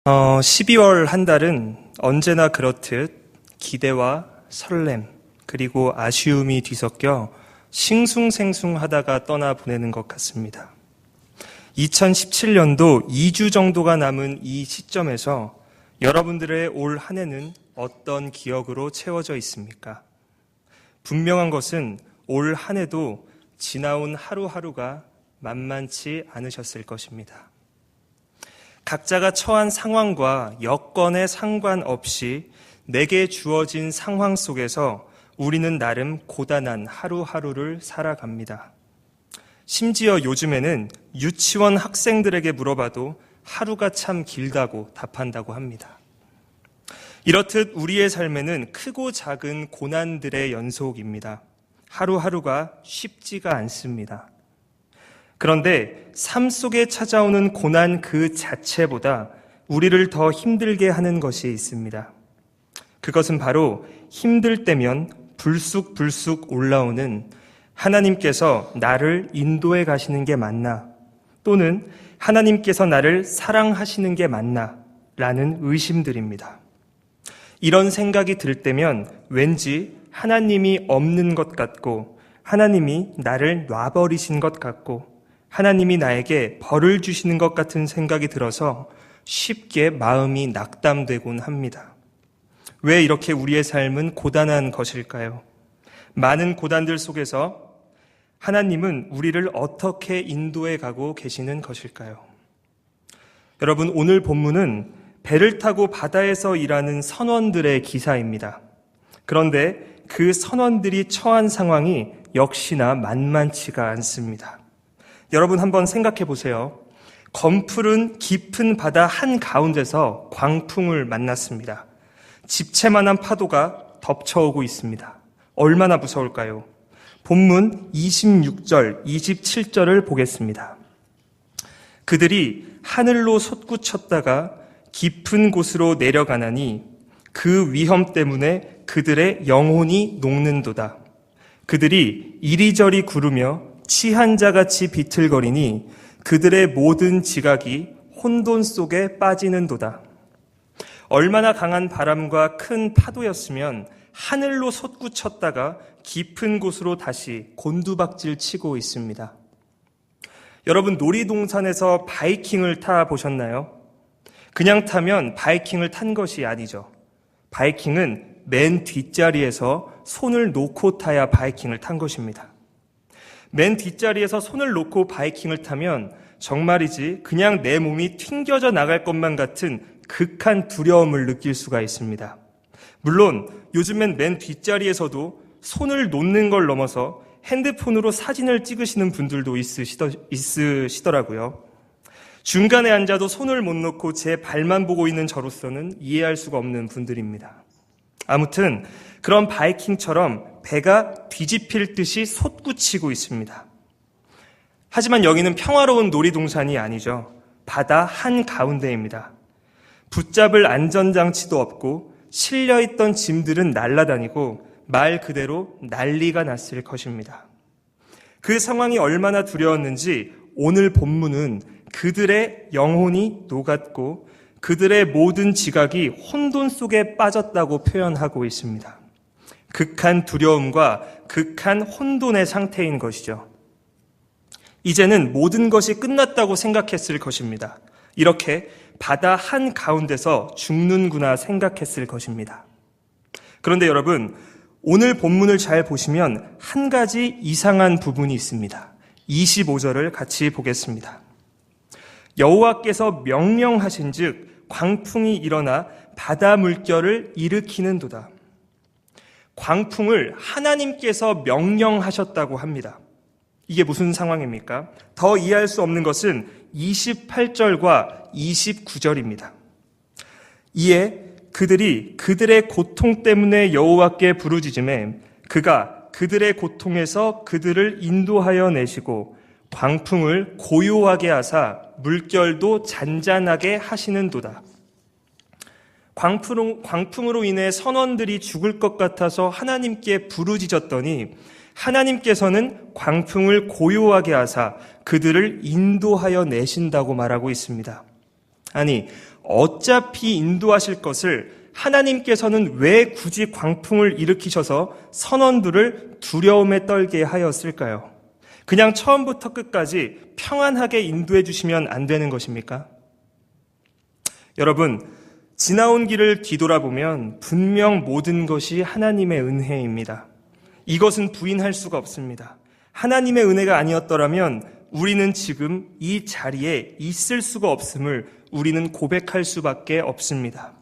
12월 한 달은 언제나 그렇듯 기대와 설렘 그리고 아쉬움이 뒤섞여 싱숭생숭하다가 떠나보내는 것 같습니다. 2017년도 2주 정도가 남은 이 시점에서 여러분들의 올 한 해는 어떤 기억으로 채워져 있습니까? 분명한 것은 올 한 해도 지나온 하루하루가 만만치 않으셨을 것입니다. 각자가 처한 상황과 여건에 상관없이 내게 주어진 상황 속에서 우리는 나름 고단한 하루하루를 살아갑니다. 심지어 요즘에는 유치원 학생들에게 물어봐도 하루가 참 길다고 답한다고 합니다. 이렇듯 우리의 삶에는 크고 작은 고난들의 연속입니다. 하루하루가 쉽지가 않습니다. 그런데 삶 속에 찾아오는 고난 그 자체보다 우리를 더 힘들게 하는 것이 있습니다. 그것은 바로 힘들 때면 불쑥불쑥 올라오는 하나님께서 나를 인도해 가시는 게 맞나, 또는 하나님께서 나를 사랑하시는 게 맞나 라는 의심들입니다. 이런 생각이 들 때면 왠지 하나님이 없는 것 같고, 하나님이 나를 놔버리신 것 같고, 하나님이 나에게 벌을 주시는 것 같은 생각이 들어서 쉽게 마음이 낙담되곤 합니다. 왜 이렇게 우리의 삶은 고단한 것일까요? 많은 고단들 속에서 하나님은 우리를 어떻게 인도해 가고 계시는 것일까요? 여러분, 오늘 본문은 배를 타고 바다에서 일하는 선원들의 기사입니다. 그런데 그 선원들이 처한 상황이 역시나 만만치가 않습니다. 여러분 한번 생각해 보세요. 검푸른 깊은 바다 한가운데서 광풍을 만났습니다. 집채만한 파도가 덮쳐오고 있습니다. 얼마나 무서울까요? 본문 26절, 27절을 보겠습니다. 그들이 하늘로 솟구쳤다가 깊은 곳으로 내려가나니 그 위험 때문에 그들의 영혼이 녹는도다. 그들이 이리저리 구르며 취한 자같이 비틀거리니 그들의 모든 지각이 혼돈 속에 빠지는도다. 얼마나 강한 바람과 큰 파도였으면 하늘로 솟구쳤다가 깊은 곳으로 다시 곤두박질 치고 있습니다. 여러분, 놀이동산에서 바이킹을 타보셨나요? 그냥 타면 바이킹을 탄 것이 아니죠. 바이킹은 맨 뒷자리에서 손을 놓고 타야 바이킹을 탄 것입니다. 맨 뒷자리에서 손을 놓고 바이킹을 타면 정말이지 그냥 내 몸이 튕겨져 나갈 것만 같은 극한 두려움을 느낄 수가 있습니다. 물론 요즘엔 맨 뒷자리에서도 손을 놓는 걸 넘어서 핸드폰으로 사진을 찍으시는 분들도 있으시더라고요. 중간에 앉아도 손을 못 놓고 제 발만 보고 있는 저로서는 이해할 수가 없는 분들입니다. 아무튼 그런 바이킹처럼 배가 뒤집힐 듯이 솟구치고 있습니다. 하지만 여기는 평화로운 놀이동산이 아니죠. 바다 한가운데입니다. 붙잡을 안전장치도 없고 실려있던 짐들은 날아다니고 말 그대로 난리가 났을 것입니다. 그 상황이 얼마나 두려웠는지 오늘 본문은 그들의 영혼이 녹았고 그들의 모든 지각이 혼돈 속에 빠졌다고 표현하고 있습니다. 극한 두려움과 극한 혼돈의 상태인 것이죠. 이제는 모든 것이 끝났다고 생각했을 것입니다. 이렇게 바다 한가운데서 죽는구나 생각했을 것입니다. 그런데 여러분, 오늘 본문을 잘 보시면 한 가지 이상한 부분이 있습니다. 25절을 같이 보겠습니다. 여호와께서 명령하신즉 광풍이 일어나 바다 물결을 일으키는도다. 광풍을 하나님께서 명령하셨다고 합니다. 이게 무슨 상황입니까? 더 이해할 수 없는 것은 28절과 29절입니다. 이에 그들이 그들의 고통 때문에 여호와께 부르짖음에 그가 그들의 고통에서 그들을 인도하여 내시고 광풍을 고요하게 하사 물결도 잔잔하게 하시는도다. 광풍으로 인해 선원들이 죽을 것 같아서 하나님께 부르짖었더니 하나님께서는 광풍을 고요하게 하사 그들을 인도하여 내신다고 말하고 있습니다. 아니, 어차피 인도하실 것을 하나님께서는 왜 굳이 광풍을 일으키셔서 선원들을 두려움에 떨게 하였을까요? 그냥 처음부터 끝까지 평안하게 인도해 주시면 안 되는 것입니까? 여러분, 지나온 길을 뒤돌아보면 분명 모든 것이 하나님의 은혜입니다. 이것은 부인할 수가 없습니다. 하나님의 은혜가 아니었더라면 우리는 지금 이 자리에 있을 수가 없음을 우리는 고백할 수밖에 없습니다.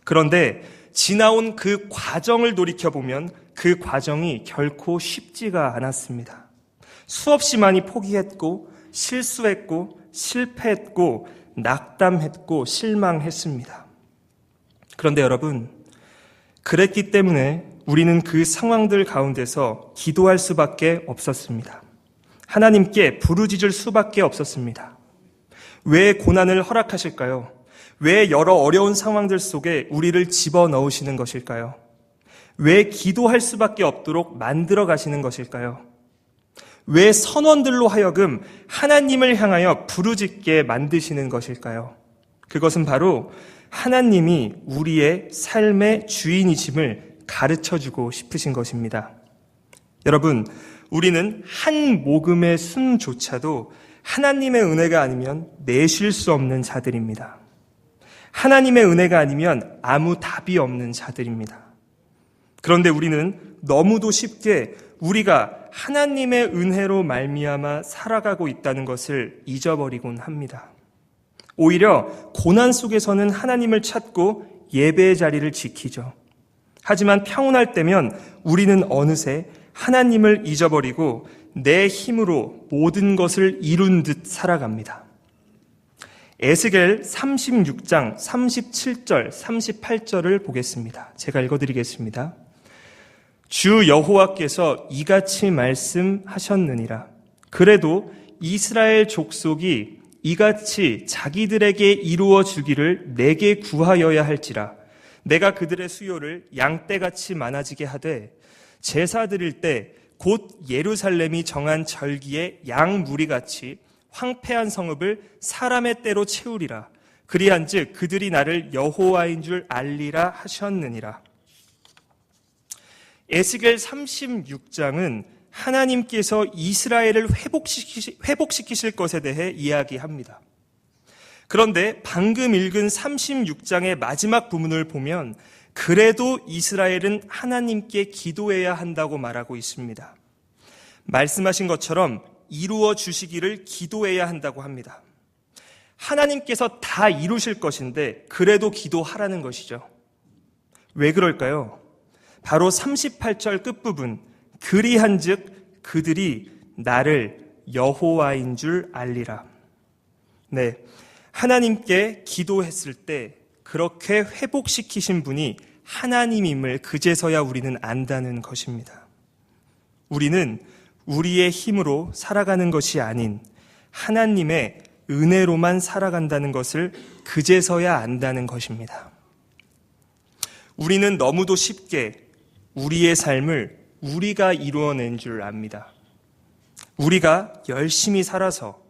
그런데 지나온 그 과정을 돌이켜보면 그 과정이 결코 쉽지가 않았습니다. 수없이 많이 포기했고 실수했고 실패했고 낙담했고 실망했습니다. 그런데 여러분, 그랬기 때문에 우리는 그 상황들 가운데서 기도할 수밖에 없었습니다. 하나님께 부르짖을 수밖에 없었습니다. 왜 고난을 허락하실까요? 왜 여러 어려운 상황들 속에 우리를 집어넣으시는 것일까요? 왜 기도할 수밖에 없도록 만들어 가시는 것일까요? 왜 선원들로 하여금 하나님을 향하여 부르짖게 만드시는 것일까요? 그것은 바로 하나님이 우리의 삶의 주인이심을 가르쳐주고 싶으신 것입니다. 여러분, 우리는 한 모금의 숨조차도 하나님의 은혜가 아니면 내쉴 수 없는 자들입니다. 하나님의 은혜가 아니면 아무 답이 없는 자들입니다. 그런데 우리는 너무도 쉽게 우리가 하나님의 은혜로 말미암아 살아가고 있다는 것을 잊어버리곤 합니다. 오히려 고난 속에서는 하나님을 찾고 예배의 자리를 지키죠. 하지만 평온할 때면 우리는 어느새 하나님을 잊어버리고 내 힘으로 모든 것을 이룬 듯 살아갑니다. 에스겔 36장 37절, 38절을 보겠습니다. 제가 읽어드리겠습니다. 주 여호와께서 이같이 말씀하셨느니라. 그래도 이스라엘 족속이 이같이 자기들에게 이루어 주기를 내게 구하여야 할지라. 내가 그들의 수요를 양떼같이 많아지게 하되 제사 드릴 때 곧 예루살렘이 정한 절기에 양 무리같이 황폐한 성읍을 사람의 때로 채우리라. 그리한즉 그들이 나를 여호와인 줄 알리라 하셨느니라. 에스겔 36장은 하나님께서 이스라엘을 회복시키실 것에 대해 이야기합니다. 그런데 방금 읽은 36장의 마지막 부분을 보면 그래도 이스라엘은 하나님께 기도해야 한다고 말하고 있습니다. 말씀하신 것처럼 이루어 주시기를 기도해야 한다고 합니다. 하나님께서 다 이루실 것인데 그래도 기도하라는 것이죠. 왜 그럴까요? 바로 38절 끝부분, 그리한즉 그들이 나를 여호와인 줄 알리라. 네, 하나님께 기도했을 때 그렇게 회복시키신 분이 하나님임을 그제서야 우리는 안다는 것입니다. 우리는 우리의 힘으로 살아가는 것이 아닌 하나님의 은혜로만 살아간다는 것을 그제서야 안다는 것입니다. 우리는 너무도 쉽게 우리의 삶을 우리가 이루어낸 줄 압니다. 우리가 열심히 살아서,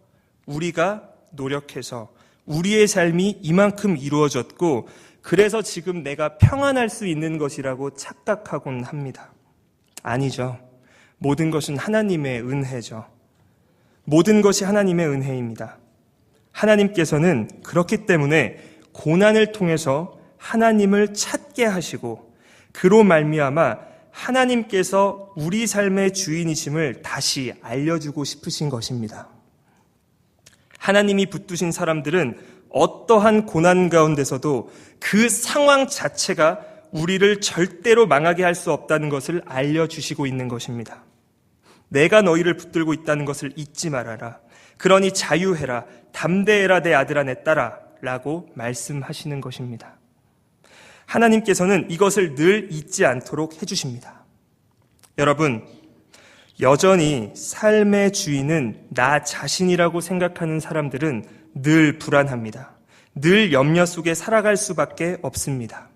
우리가 노력해서 우리의 삶이 이만큼 이루어졌고 그래서 지금 내가 평안할 수 있는 것이라고 착각하곤 합니다. 아니죠. 모든 것은 하나님의 은혜죠. 모든 것이 하나님의 은혜입니다. 하나님께서는 그렇기 때문에 고난을 통해서 하나님을 찾게 하시고 그로 말미암아 하나님께서 우리 삶의 주인이심을 다시 알려주고 싶으신 것입니다. 하나님이 붙드신 사람들은 어떠한 고난 가운데서도 그 상황 자체가 우리를 절대로 망하게 할 수 없다는 것을 알려주시고 있는 것입니다. 내가 너희를 붙들고 있다는 것을 잊지 말아라. 그러니 자유해라. 담대해라 내 아들아 내 딸아 라고 말씀하시는 것입니다. 하나님께서는 이것을 늘 잊지 않도록 해주십니다. 여러분, 여전히 삶의 주인은 나 자신이라고 생각하는 사람들은 늘 불안합니다. 늘 염려 속에 살아갈 수밖에 없습니다.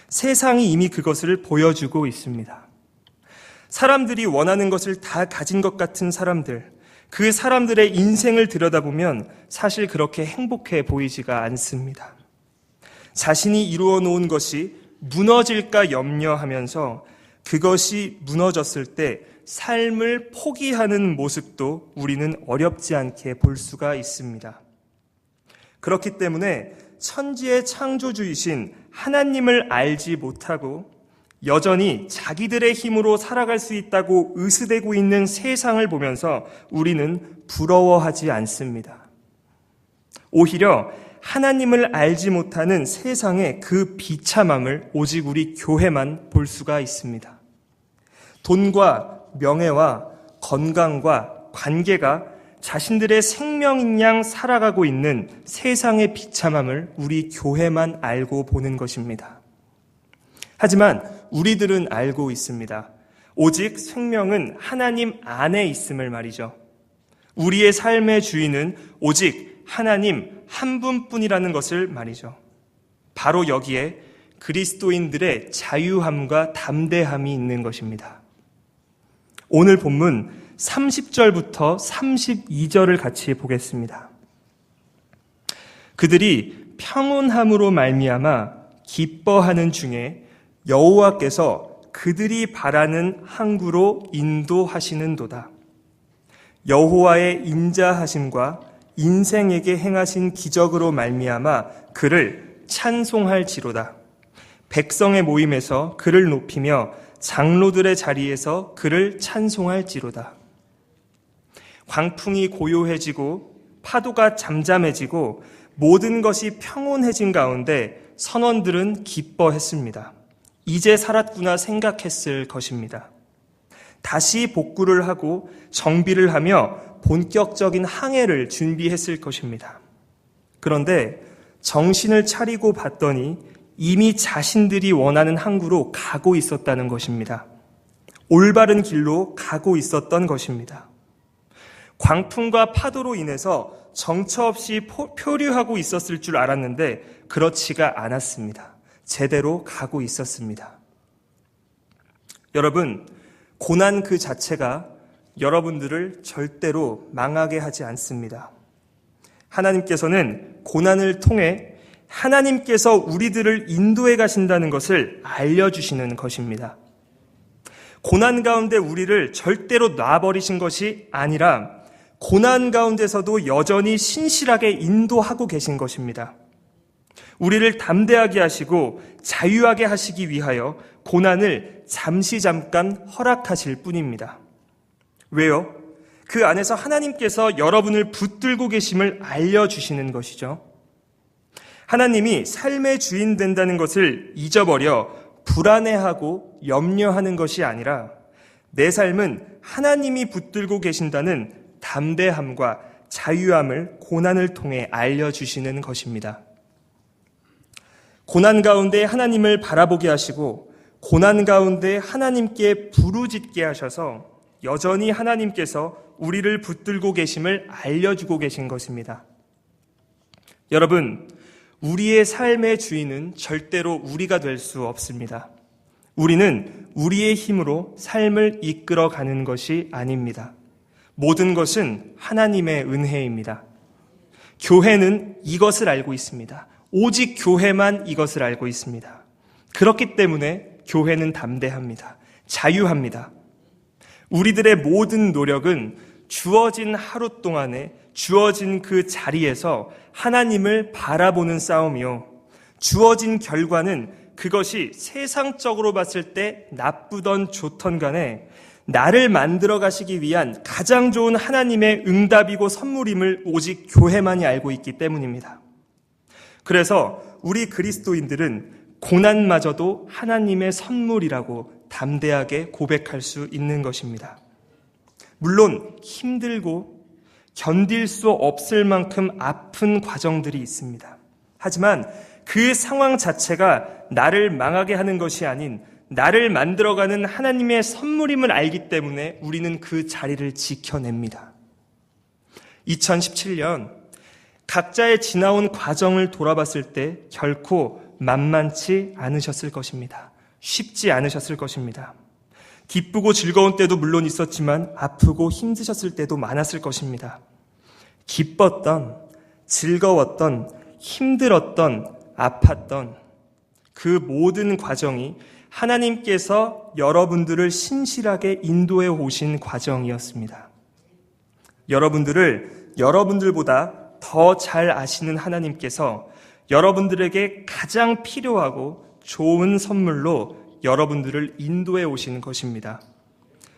세상이 이미 그것을 보여주고 있습니다. 사람들이 원하는 것을 다 가진 것 같은 사람들, 그 사람들의 인생을 들여다보면 사실 그렇게 행복해 보이지가 않습니다. 자신이 이루어 놓은 것이 무너질까 염려하면서 그것이 무너졌을 때 삶을 포기하는 모습도 우리는 어렵지 않게 볼 수가 있습니다. 그렇기 때문에 천지의 창조주이신 하나님을 알지 못하고 여전히 자기들의 힘으로 살아갈 수 있다고 의스대고 있는 세상을 보면서 우리는 부러워하지 않습니다. 오히려 하나님을 알지 못하는 세상의 그 비참함을 오직 우리 교회만 볼 수가 있습니다. 돈과 명예와 건강과 관계가 자신들의 생명인 양 살아가고 있는 세상의 비참함을 우리 교회만 알고 보는 것입니다. 하지만 우리들은 알고 있습니다. 오직 생명은 하나님 안에 있음을 말이죠. 우리의 삶의 주인은 오직 하나님 한 분뿐이라는 것을 말이죠. 바로 여기에 그리스도인들의 자유함과 담대함이 있는 것입니다. 오늘 본문 30절부터 32절을 같이 보겠습니다. 그들이 평온함으로 말미암아 기뻐하는 중에 여호와께서 그들이 바라는 항구로 인도하시는도다. 여호와의 인자하심과 인생에게 행하신 기적으로 말미암아 그를 찬송할지로다. 백성의 모임에서 그를 높이며 장로들의 자리에서 그를 찬송할지로다. 광풍이 고요해지고 파도가 잠잠해지고 모든 것이 평온해진 가운데 선원들은 기뻐했습니다. 이제 살았구나 생각했을 것입니다. 다시 복구를 하고 정비를 하며 본격적인 항해를 준비했을 것입니다. 그런데 정신을 차리고 봤더니 이미 자신들이 원하는 항구로 가고 있었다는 것입니다. 올바른 길로 가고 있었던 것입니다. 광풍과 파도로 인해서 정처 없이 표류하고 있었을 줄 알았는데 그렇지가 않았습니다. 제대로 가고 있었습니다. 여러분, 고난 그 자체가 여러분들을 절대로 망하게 하지 않습니다. 하나님께서는 고난을 통해 하나님께서 우리들을 인도해 가신다는 것을 알려주시는 것입니다. 고난 가운데 우리를 절대로 놔버리신 것이 아니라 고난 가운데서도 여전히 신실하게 인도하고 계신 것입니다. 우리를 담대하게 하시고 자유하게 하시기 위하여 고난을 잠깐 허락하실 뿐입니다. 왜요? 그 안에서 하나님께서 여러분을 붙들고 계심을 알려주시는 것이죠. 하나님이 삶의 주인 된다는 것을 잊어버려 불안해하고 염려하는 것이 아니라 내 삶은 하나님이 붙들고 계신다는 담대함과 자유함을 고난을 통해 알려주시는 것입니다. 고난 가운데 하나님을 바라보게 하시고 고난 가운데 하나님께 부르짖게 하셔서 여전히 하나님께서 우리를 붙들고 계심을 알려주고 계신 것입니다. 여러분, 우리의 삶의 주인은 절대로 우리가 될 수 없습니다. 우리는 우리의 힘으로 삶을 이끌어가는 것이 아닙니다. 모든 것은 하나님의 은혜입니다. 교회는 이것을 알고 있습니다. 오직 교회만 이것을 알고 있습니다. 그렇기 때문에 교회는 담대합니다. 자유합니다. 우리들의 모든 노력은 주어진 하루 동안에 주어진 그 자리에서 하나님을 바라보는 싸움이요. 주어진 결과는 그것이 세상적으로 봤을 때 나쁘던 좋던 간에 나를 만들어 가시기 위한 가장 좋은 하나님의 응답이고 선물임을 오직 교회만이 알고 있기 때문입니다. 그래서 우리 그리스도인들은 고난마저도 하나님의 선물이라고 담대하게 고백할 수 있는 것입니다. 물론 힘들고 견딜 수 없을 만큼 아픈 과정들이 있습니다. 하지만 그 상황 자체가 나를 망하게 하는 것이 아닌 나를 만들어가는 하나님의 선물임을 알기 때문에 우리는 그 자리를 지켜냅니다. 2017년 각자의 지나온 과정을 돌아봤을 때 결코 만만치 않으셨을 것입니다. 쉽지 않으셨을 것입니다. 기쁘고 즐거운 때도 물론 있었지만 아프고 힘드셨을 때도 많았을 것입니다. 기뻤던, 즐거웠던, 힘들었던 아팠던 그 모든 과정이 하나님께서 여러분들을 신실하게 인도해 오신 과정이었습니다. 여러분들을 여러분들보다 더 잘 아시는 하나님께서 여러분들에게 가장 필요하고 좋은 선물로 여러분들을 인도해 오신 것입니다.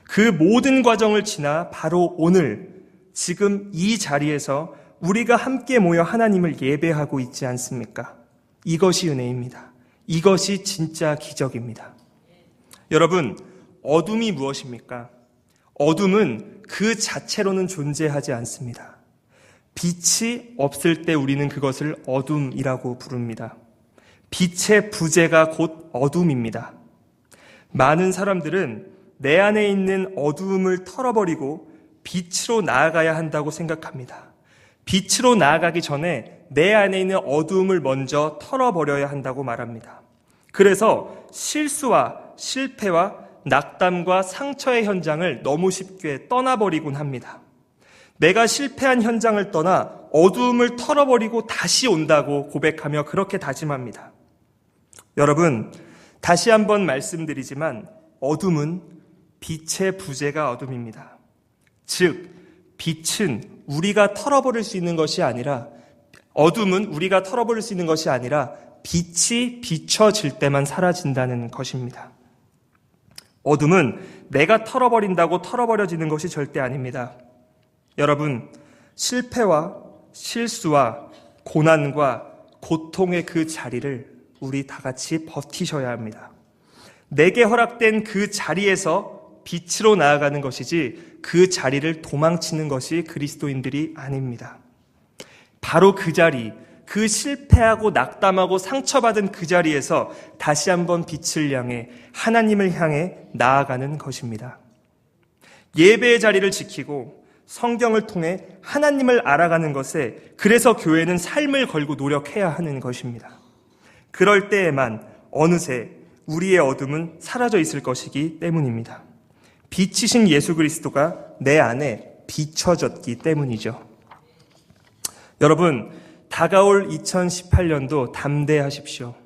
그 모든 과정을 지나 바로 오늘 지금 이 자리에서 우리가 함께 모여 하나님을 예배하고 있지 않습니까? 이것이 은혜입니다. 이것이 진짜 기적입니다. 여러분, 어둠이 무엇입니까? 어둠은 그 자체로는 존재하지 않습니다. 빛이 없을 때 우리는 그것을 어둠이라고 부릅니다. 빛의 부재가 곧 어둠입니다. 많은 사람들은 내 안에 있는 어두움을 털어버리고 빛으로 나아가야 한다고 생각합니다. 빛으로 나아가기 전에 내 안에 있는 어두움을 먼저 털어버려야 한다고 말합니다. 그래서 실수와 실패와 낙담과 상처의 현장을 너무 쉽게 떠나버리곤 합니다. 내가 실패한 현장을 떠나 어두움을 털어버리고 다시 온다고 고백하며 그렇게 다짐합니다. 여러분, 다시 한번 말씀드리지만 어둠은 빛의 부재가 어둠입니다. 즉, 빛은 우리가 털어버릴 수 있는 것이 아니라, 어둠은 우리가 털어버릴 수 있는 것이 아니라 빛이 비춰질 때만 사라진다는 것입니다. 어둠은 내가 털어버린다고 털어버려지는 것이 절대 아닙니다. 여러분, 실패와 실수와 고난과 고통의 그 자리를 우리 다 같이 버티셔야 합니다. 내게 허락된 그 자리에서 빛으로 나아가는 것이지 그 자리를 도망치는 것이 그리스도인들이 아닙니다. 바로 그 자리, 그 실패하고 낙담하고 상처받은 그 자리에서 다시 한번 빛을 향해 하나님을 향해 나아가는 것입니다. 예배의 자리를 지키고 성경을 통해 하나님을 알아가는 것에 그래서 교회는 삶을 걸고 노력해야 하는 것입니다. 그럴 때에만 어느새 우리의 어둠은 사라져 있을 것이기 때문입니다. 빛이신 예수 그리스도가 내 안에 비춰졌기 때문이죠. 여러분, 다가올 2018년도 담대하십시오.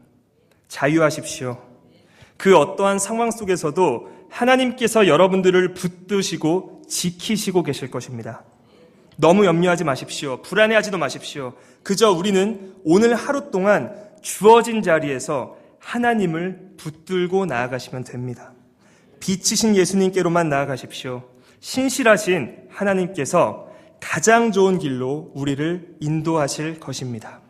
자유하십시오. 그 어떠한 상황 속에서도 하나님께서 여러분들을 붙드시고 지키시고 계실 것입니다. 너무 염려하지 마십시오. 불안해하지도 마십시오. 그저 우리는 오늘 하루 동안 주어진 자리에서 하나님을 붙들고 나아가시면 됩니다. 빛이신 예수님께로만 나아가십시오. 신실하신 하나님께서 가장 좋은 길로 우리를 인도하실 것입니다.